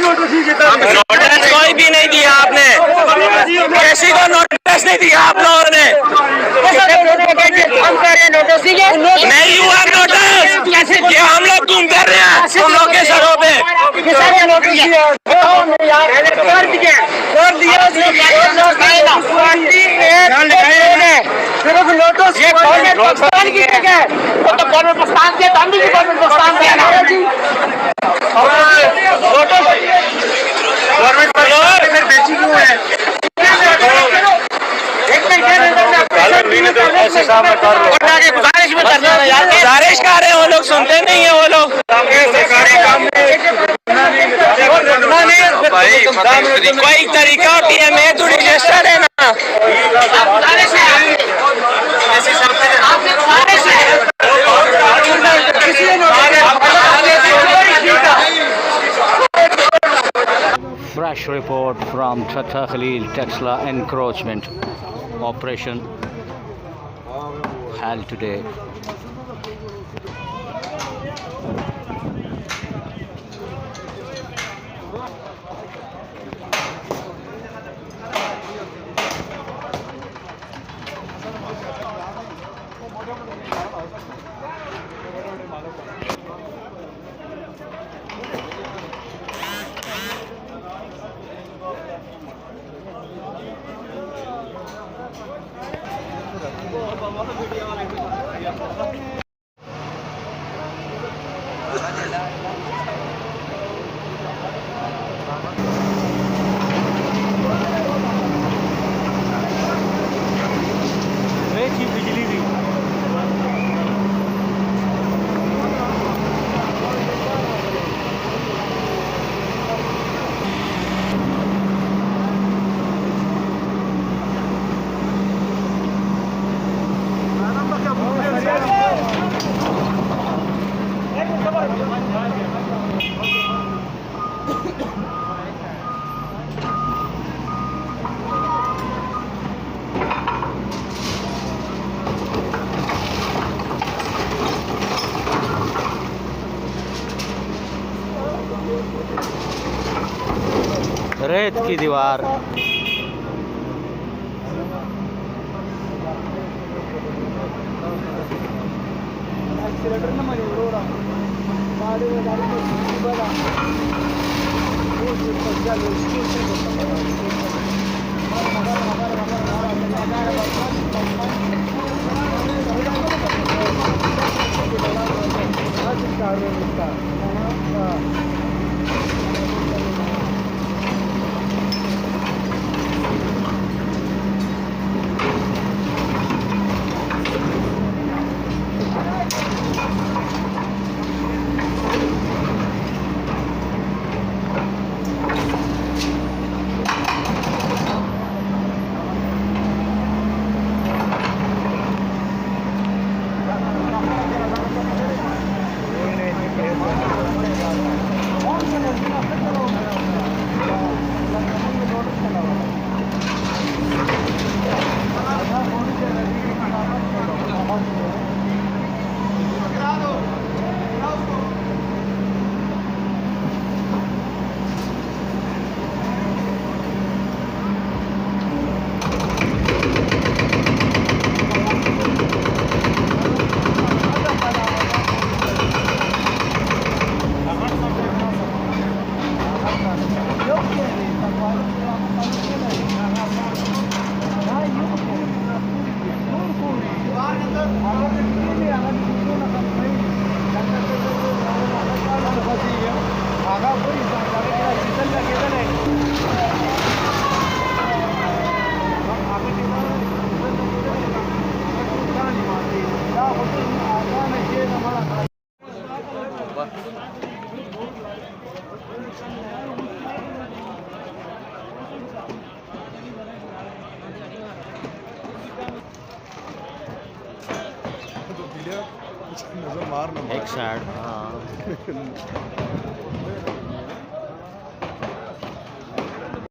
Notice कोई भी नहीं दिया आपने, किसी को नोटिस नहीं दिया आप लोगों ने। नहीं हुआ नोटिस, ये हम लोग घूमते रहे हैं तुम लोग के सरों पे। सिर्फ नोटिस ये गवर्नमेंट पाकिस्तान की जगह है, वो तो गवर्नमेंट पाकिस्तान के हम भी गवर्नमेंट पाकिस्तान के ना गवर्नमेंट पर फिर बेची क्यों है? गुजारिश कर रहे हैं वो लोग, सुनते नहीं है वो लोग। कोई तरीका होती है, मैं तो रजिस्टर है ना। Fresh report from Tata Khalil Texla encroachment operation held today. रेत की दीवार नजर मारना एक साइड। हाँ